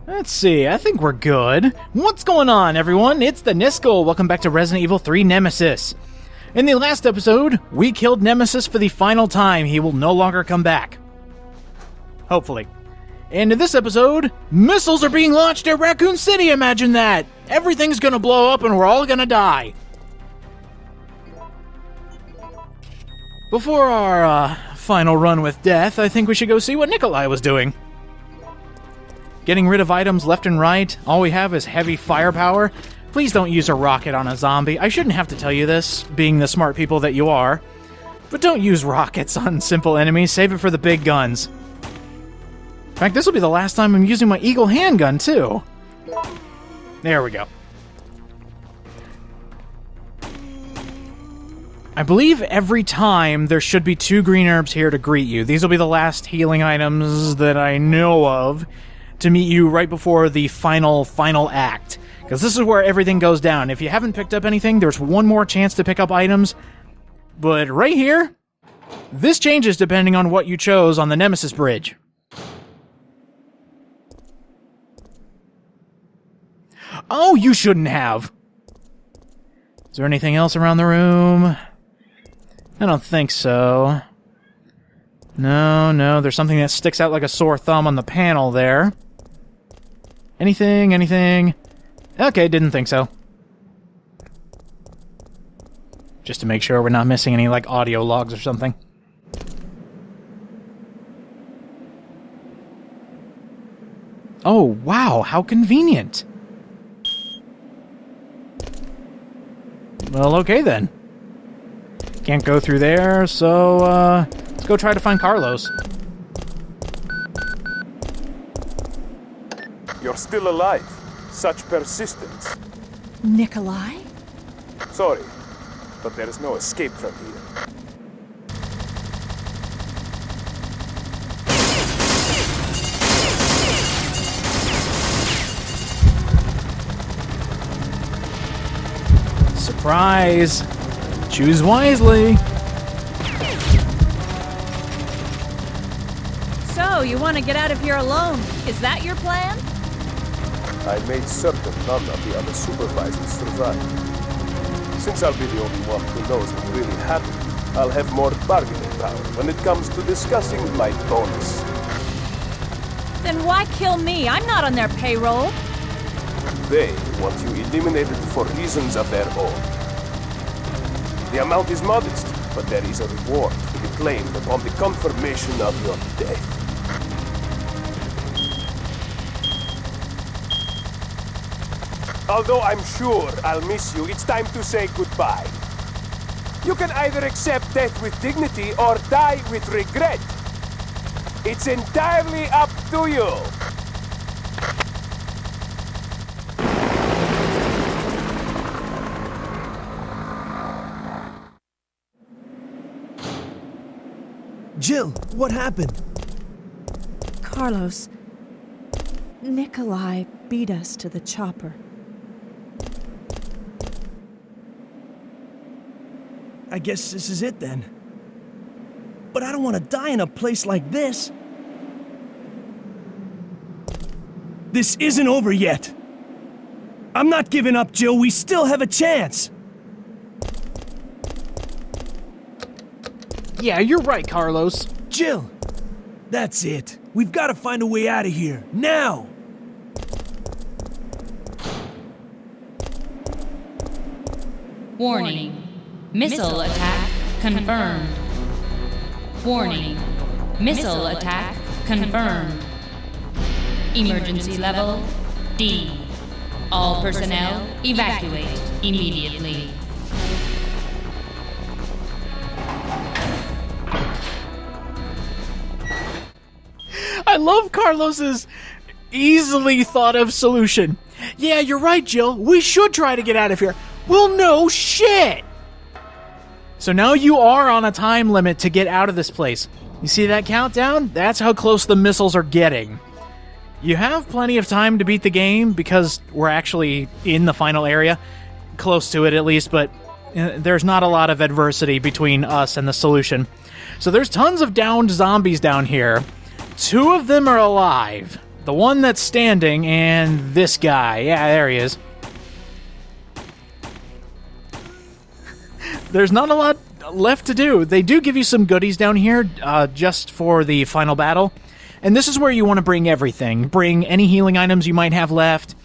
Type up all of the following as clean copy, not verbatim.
Let's see, I think we're good. What's going on, everyone? It's the Niskel. Welcome back to Resident Evil 3 Nemesis. In the last episode, we killed Nemesis for the final time. He will no longer come back. Hopefully. And in this episode, missiles are being launched at Raccoon City, imagine that! Everything's gonna blow up and we're all gonna die. Before our final run with death, I think we should go see what Nikolai was doing. Getting rid of items left and right. All we have is heavy firepower. Please don't use a rocket on a zombie. I shouldn't have to tell you this, being the smart people that you are. But don't use rockets on simple enemies. Save it for the big guns. In fact, this will be the last time I'm using my Eagle handgun, too. There we go. I believe every time there should be 2 green herbs here to greet you. These will be the last healing items that I know of to meet you right before the final act. Because this is where everything goes down. If you haven't picked up anything, there's one more chance to pick up items. But right here, this changes depending on what you chose on the Nemesis bridge. Oh, you shouldn't have. Is there anything else around the room? I don't think so. No, there's something that sticks out like a sore thumb on the panel there. Anything? Okay, didn't think so. Just to make sure we're not missing any, like, audio logs or something. Oh, wow, how convenient. Well, okay then. Can't go through there, so, let's go try to find Carlos. You're still alive. Such persistence. Nikolai? Sorry, but there is no escape from here. Surprise! Choose wisely! So, you want to get out of here alone? Is that your plan? I made certain none of the other supervisors survived. Since I'll be the only one who knows what really happened, I'll have more bargaining power when it comes to discussing my bonus. Then why kill me? I'm not on their payroll. They want you eliminated for reasons of their own. The amount is modest, but there is a reward to be claimed upon the confirmation of your death. Although I'm sure I'll miss you, it's time to say goodbye. You can either accept death with dignity or die with regret. It's entirely up to you. Jill, what happened? Carlos, Nikolai beat us to the chopper. I guess this is it then. But I don't want to die in a place like this. This isn't over yet. I'm not giving up, Jill. We still have a chance. Yeah, you're right, Carlos. Jill, that's it. We've got to find a way out of here. Now! Warning. Missile attack confirmed. Warning. Missile attack confirmed. Emergency level D. All personnel evacuate immediately. I love Carlos's easily thought of solution. Yeah, you're right, Jill. We should try to get out of here. Well, no shit! So now you are on a time limit to get out of this place. You see that countdown? That's how close the missiles are getting. You have plenty of time to beat the game because we're actually in the final area. Close to it at least, but there's not a lot of adversity between us and the solution. So there's tons of downed zombies down here. 2 of them are alive. The one that's standing and this guy. Yeah, there he is. There's not a lot left to do. They do give you some goodies down here just for the final battle. And this is where you want to bring everything. Bring any healing items you might have left,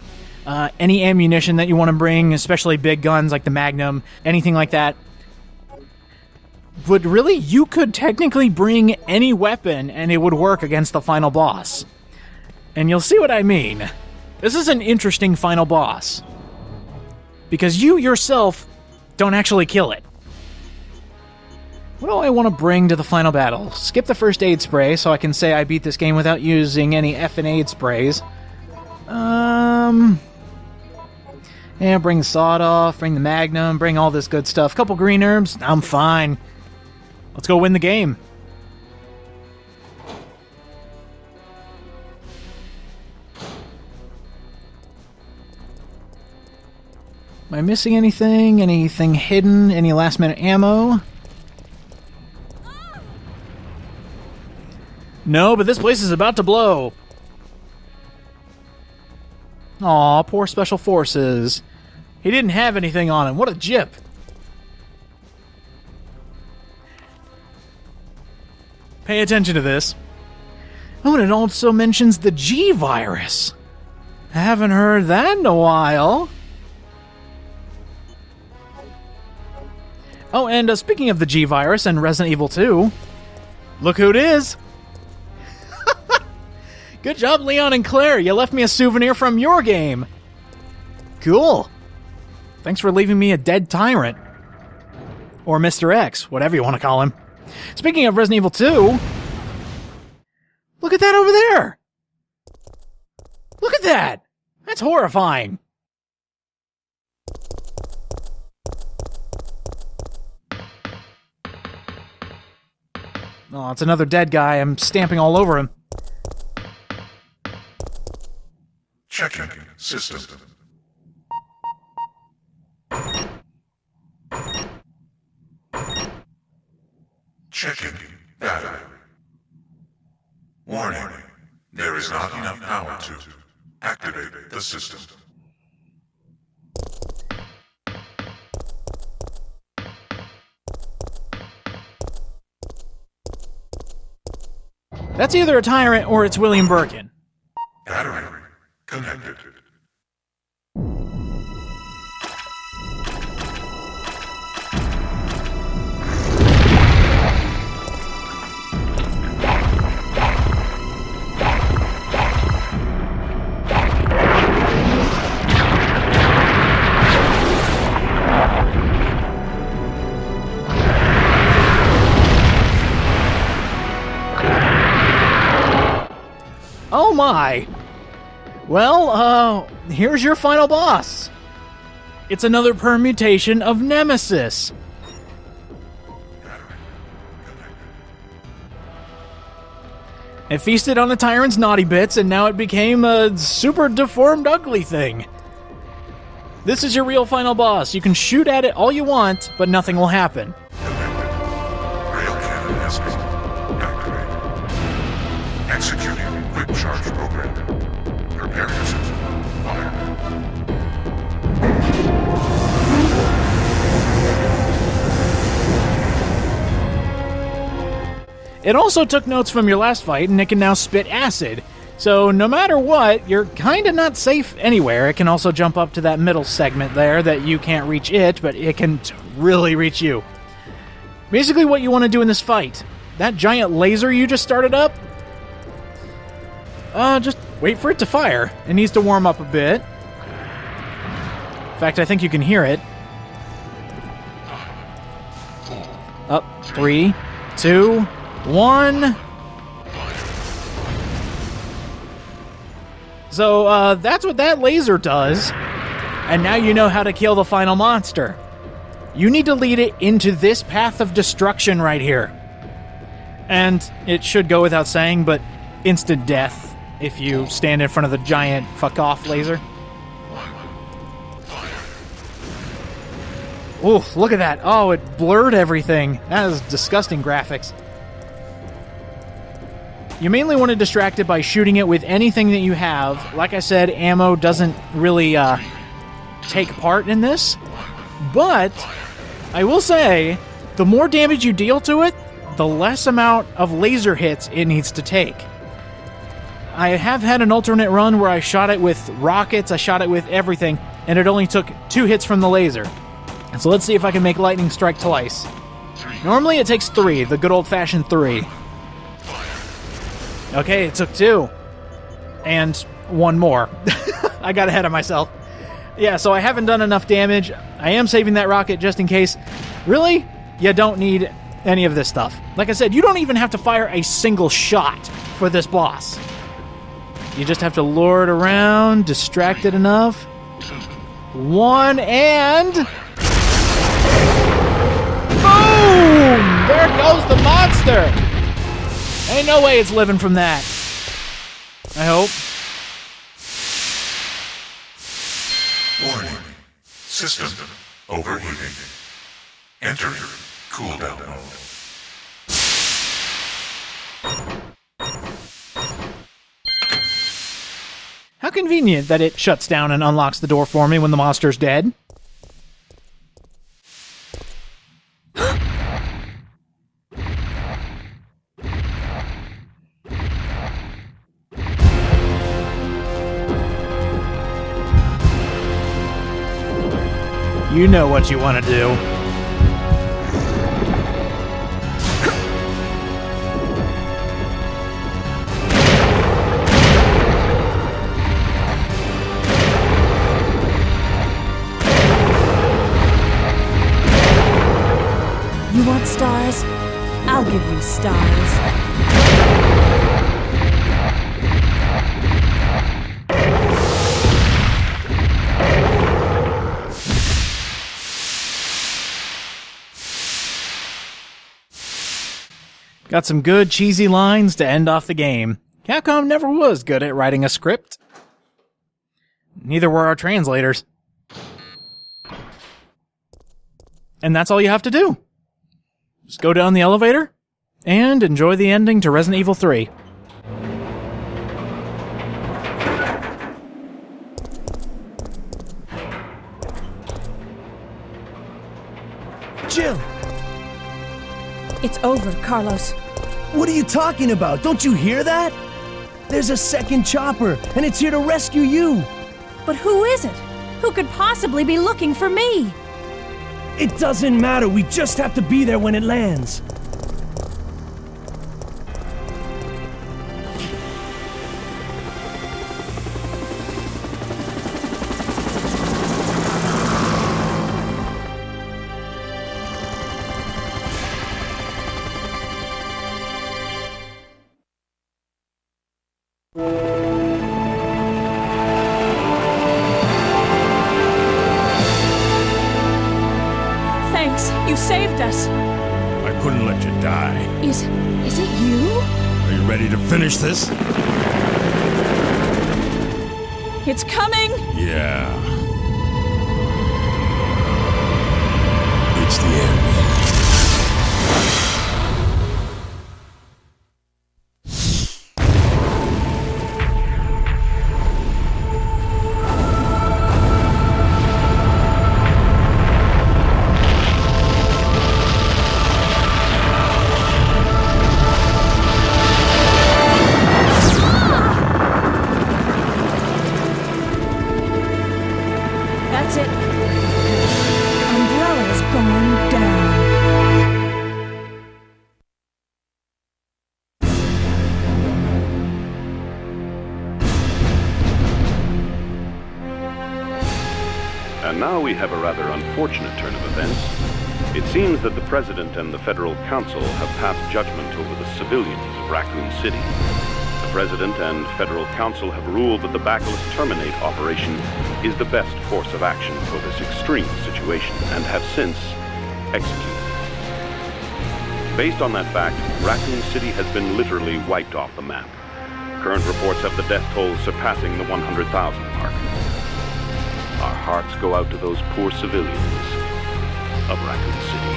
any ammunition that you want to bring, especially big guns like the Magnum, anything like that. But really, you could technically bring any weapon and it would work against the final boss. And you'll see what I mean. This is an interesting final boss. Because you yourself don't actually kill it. What do I want to bring to the final battle? Skip the first aid spray so I can say I beat this game without using any effing aid sprays. Yeah, bring the sawed off, bring the Magnum, bring all this good stuff. Couple green herbs, I'm fine. Let's go win the game. Am I missing anything? Anything hidden? Any last minute ammo? No, but this place is about to blow. Aw, poor Special Forces. He didn't have anything on him. What a jip. Pay attention to this. Oh, and it also mentions the G virus. I haven't heard that in a while. Oh, and speaking of the G virus and Resident Evil 2, look who it is. Good job, Leon and Claire. You left me a souvenir from your game. Cool. Thanks for leaving me a dead tyrant. Or Mr. X, whatever you want to call him. Speaking of Resident Evil 2, look at that over there. Look at that. That's horrifying. Oh, it's another dead guy. I'm stamping all over him. Checking system. Checking battery. Warning, there is not enough power to activate the system. That's either a tyrant or it's William Birkin. Battery connected. Oh my! Well, here's your final boss. It's another permutation of Nemesis. It feasted on the tyrant's naughty bits, and now it became a super deformed, ugly thing. This is your real final boss. You can shoot at it all you want, but nothing will happen. Rail cannon has been activated. Executing quick charge program. Preparing system. Fire. It also took notes from your last fight, and it can now spit acid. So no matter what, you're kinda not safe anywhere. It can also jump up to that middle segment there that you can't reach it, but it can really reach you. Basically what you want to do in this fight, that giant laser you just started up, just wait for it to fire. It needs to warm up a bit. In fact, I think you can hear it. Up, 3, 2, 1... So, that's what that laser does. And now you know how to kill the final monster. You need to lead it into this path of destruction right here. And it should go without saying, but instant death if you stand in front of the giant fuck-off laser. Oof, look at that. Oh, it blurred everything. That is disgusting graphics. You mainly want to distract it by shooting it with anything that you have. Like I said, ammo doesn't really take part in this. But I will say, the more damage you deal to it, the less amount of laser hits it needs to take. I have had an alternate run where I shot it with rockets, I shot it with everything, and it only took 2 hits from the laser. And so let's see if I can make lightning strike twice. Normally it takes 3, the good old-fashioned 3. Okay, it took 2. And 1 more. I got ahead of myself. Yeah, so I haven't done enough damage. I am saving that rocket just in case. Really? You don't need any of this stuff. Like I said, you don't even have to fire a single shot for this boss. You just have to lure it around, distract it enough. 1, and... boom! There goes the monster! Ain't no way it's living from that. I hope. Warning. System overheating. Enter cooldown mode. How convenient that it shuts down and unlocks the door for me when the monster's dead. You know what you want to do. You want stars? I'll give you stars. Got some good cheesy lines to end off the game. Capcom never was good at writing a script. Neither were our translators. And that's all you have to do. Just go down the elevator and enjoy the ending to Resident Evil 3. Jill! It's over, Carlos. What are you talking about? Don't you hear that? There's a second chopper, and it's here to rescue you. But who is it? Who could possibly be looking for me? It doesn't matter. We just have to be there when it lands. Thanks, you saved us. I couldn't let you die. Is it you? Are you ready to finish this? It's coming! Yeah. It's the end. That's it. Umbrella's going down. And now we have a rather unfortunate turn of events. It seems that the President and the Federal Council have passed judgment over the civilians of Raccoon City. The President and Federal Council have ruled that the Bacillus Terminate operation is the best course of action for this extreme situation, and have since executed. Based on that fact, Raccoon City has been literally wiped off the map. Current reports have the death toll surpassing the 100,000 mark. Our hearts go out to those poor civilians of Raccoon City.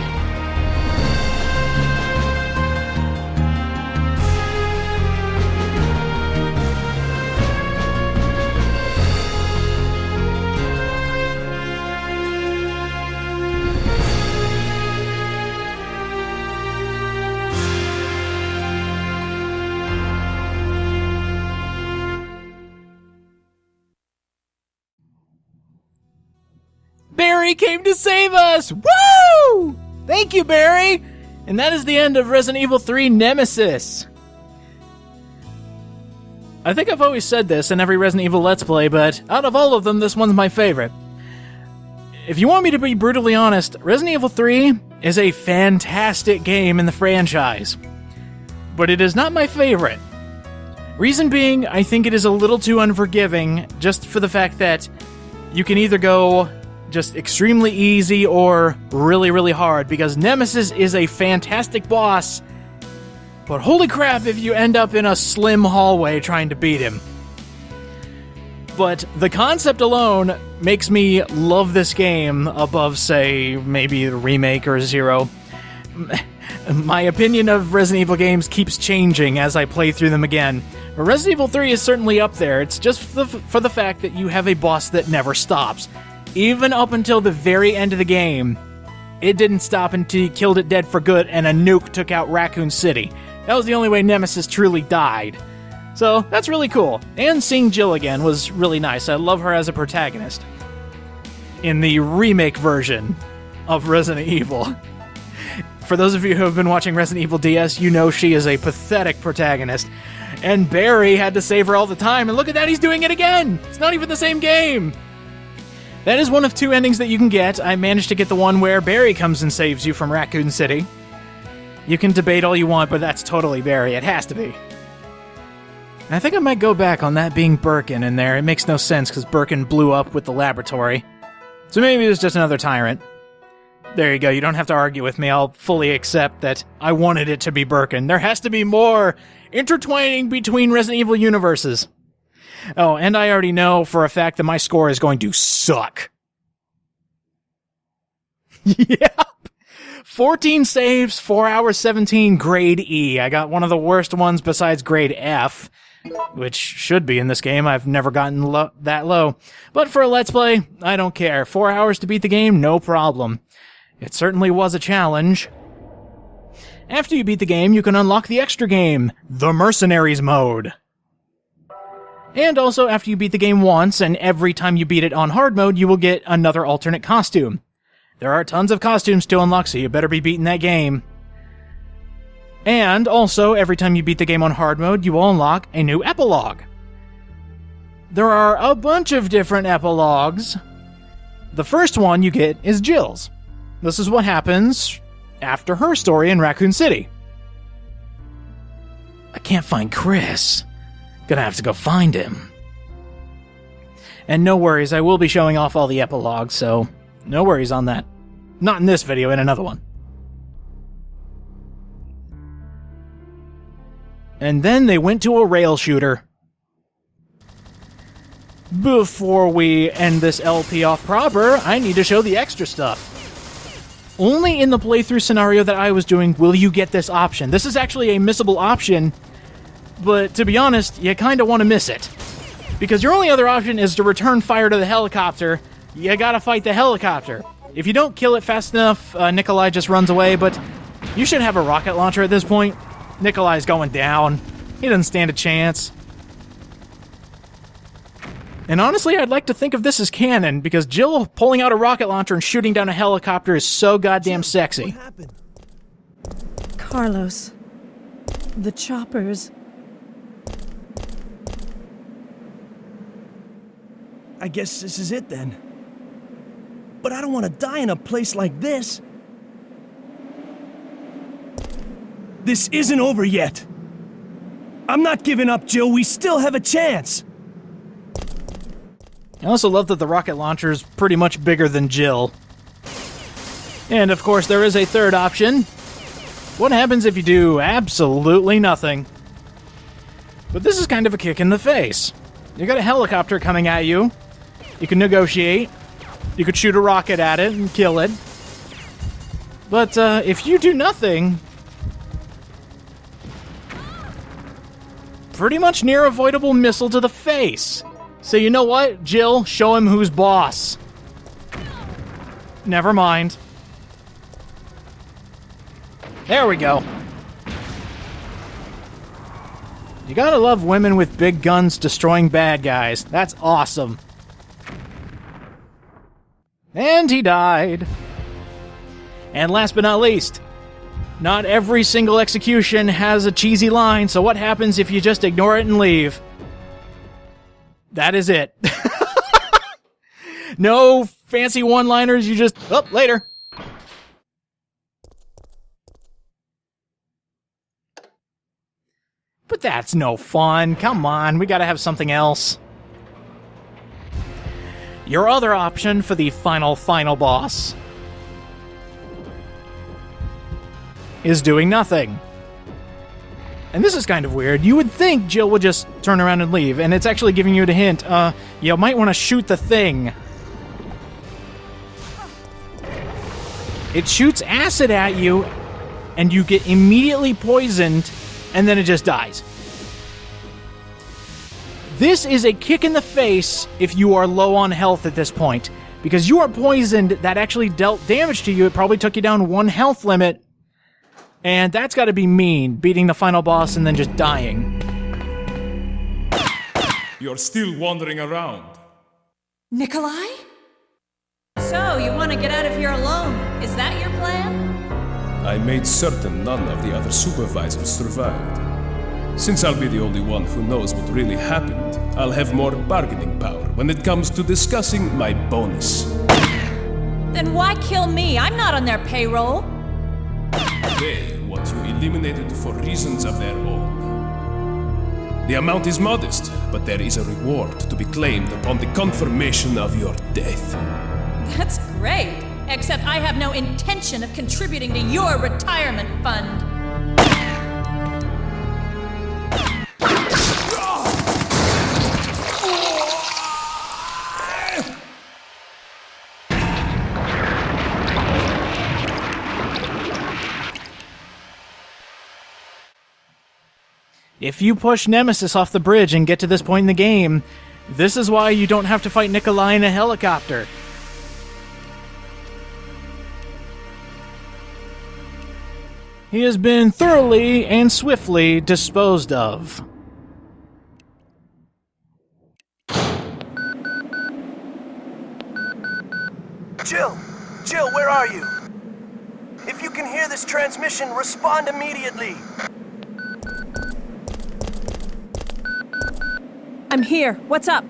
Barry came to save us! Woo! Thank you, Barry! And that is the end of Resident Evil 3 Nemesis. I think I've always said this in every Resident Evil Let's Play, but out of all of them, this one's my favorite. If you want me to be brutally honest, Resident Evil 3 is a fantastic game in the franchise. But it is not my favorite. Reason being, I think it is a little too unforgiving, just for the fact that you can either go just extremely easy or really, really hard, because Nemesis is a fantastic boss, but holy crap if you end up in a slim hallway trying to beat him. But the concept alone makes me love this game above, say, maybe the remake or Zero. My opinion of Resident Evil games keeps changing as I play through them again. But Resident Evil 3 is certainly up there. It's just for the fact that you have a boss that never stops. Even up until the very end of the game, it didn't stop until you killed it dead for good and a nuke took out Raccoon City. That was the only way Nemesis truly died. So, that's really cool. And seeing Jill again was really nice. I love her as a protagonist. In the remake version of Resident Evil. For those of you who have been watching Resident Evil DS, you know she is a pathetic protagonist. And Barry had to save her all the time, and look at that, he's doing it again! It's not even the same game! That is one of two endings that you can get. I managed to get the one where Barry comes and saves you from Raccoon City. You can debate all you want, but that's totally Barry. It has to be. I think I might go back on that being Birkin in there. It makes no sense, because Birkin blew up with the laboratory. So maybe it was just another tyrant. There you go, you don't have to argue with me. I'll fully accept that I wanted it to be Birkin. There has to be more intertwining between Resident Evil universes. Oh, and I already know for a fact that my score is going to suck. Yep. 14 saves, 4 hours 17, grade E. I got one of the worst ones besides grade F, which should be in this game. I've never gotten that low. But for a Let's Play, I don't care. 4 hours to beat the game, no problem. It certainly was a challenge. After you beat the game, you can unlock the extra game, the Mercenaries mode. And also, after you beat the game once, and every time you beat it on hard mode, you will get another alternate costume. There are tons of costumes to unlock, so you better be beating that game. And also, every time you beat the game on hard mode, you will unlock a new epilogue. There are a bunch of different epilogues. The first one you get is Jill's. This is what happens after her story in Raccoon City. I can't find Chris. Gonna have to go find him. And no worries, I will be showing off all the epilogues, so no worries on that. Not in this video, in another one. And then they went to a rail shooter. Before we end this LP off proper, I need to show the extra stuff. Only in the playthrough scenario that I was doing will you get this option. This is actually a missable option, but to be honest, you kinda want to miss it. Because your only other option is to return fire to the helicopter. You gotta fight the helicopter. If you don't kill it fast enough, Nikolai just runs away, but you should have a rocket launcher at this point. Nikolai's going down. He doesn't stand a chance. And honestly, I'd like to think of this as canon, because Jill pulling out a rocket launcher and shooting down a helicopter is so goddamn sexy. What happened? Carlos. The choppers. I guess this is it then. But I don't want to die in a place like this. This isn't over yet. I'm not giving up, Jill. We still have a chance. I also love that the rocket launcher is pretty much bigger than Jill. And of course, there is a third option. What happens if you do absolutely nothing? But this is kind of a kick in the face. You got a helicopter coming at you. You can negotiate. You could shoot a rocket at it and kill it. But if you do nothing, pretty much near avoidable missile to the face. So you know what, Jill? Show him who's boss. Never mind. There we go. You gotta love women with big guns destroying bad guys. That's awesome. And he died. And last but not least, not every single execution has a cheesy line, so what happens if you just ignore it and leave? That is it. No fancy one-liners, you just, oh, later. But that's no fun. Come on, we gotta have something else. Your other option for the final boss is doing nothing. And this is kind of weird. You would think Jill would just turn around and leave, and it's actually giving you a hint. You might want to shoot the thing. It shoots acid at you, and you get immediately poisoned, and then it just dies. This is a kick in the face if you are low on health at this point, because you are poisoned. That actually dealt damage to you. It probably took you down 1 health limit, and that's got to be mean, beating the final boss and then just dying. You're still wandering around. Nikolai? So, you want to get out of here alone? Is that your plan? I made certain none of the other supervisors survived. Since I'll be the only one who knows what really happened, I'll have more bargaining power when it comes to discussing my bonus. Then why kill me? I'm not on their payroll. They want you eliminated for reasons of their own. The amount is modest, but there is a reward to be claimed upon the confirmation of your death. That's great. Except I have no intention of contributing to your retirement fund. If you push Nemesis off the bridge and get to this point in the game, this is why you don't have to fight Nikolai in a helicopter. He has been thoroughly and swiftly disposed of. Jill! Jill, where are you? If you can hear this transmission, respond immediately! I'm here. What's up?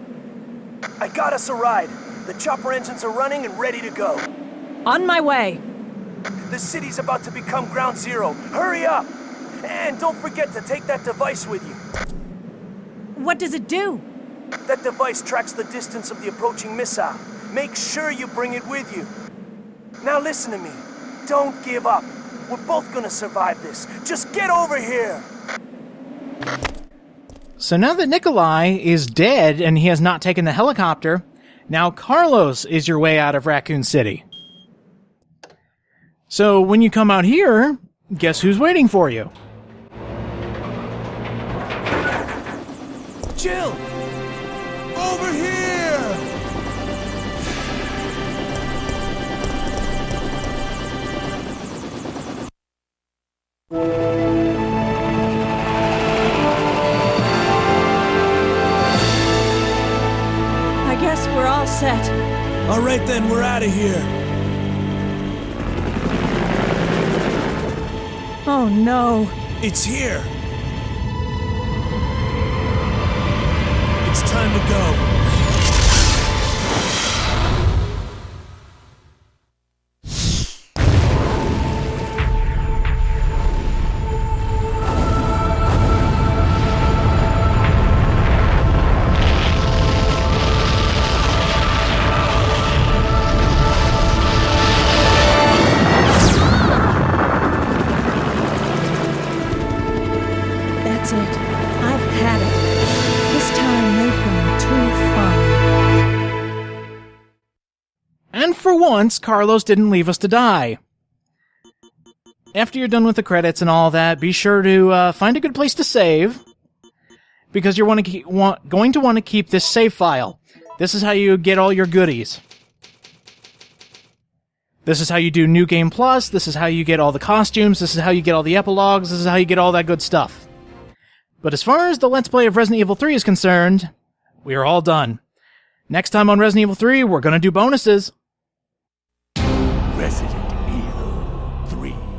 I got us a ride. The chopper engines are running and ready to go. On my way. The city's about to become ground zero. Hurry up! And don't forget to take that device with you. What does it do? That device tracks the distance of the approaching missile. Make sure you bring it with you. Now listen to me. Don't give up. We're both gonna survive this. Just get over here! So now that Nikolai is dead and he has not taken the helicopter, now Carlos is your way out of Raccoon City. So when you come out here, guess who's waiting for you? Jill! Over here! I guess we're all set. All right then, we're out of here. Oh no. It's here. It's time to go. That's it. I've had it. This time they've gone too far. And for once, Carlos didn't leave us to die. After you're done with the credits and all that, be sure to find a good place to save, because you're going to want to keep this save file. This is how you get all your goodies. This is how you do New Game Plus, this is how you get all the costumes, this is how you get all the epilogues, this is how you get all that good stuff. But as far as the Let's Play of Resident Evil 3 is concerned, we are all done. Next time on Resident Evil 3, we're going to do bonuses. Resident Evil 3.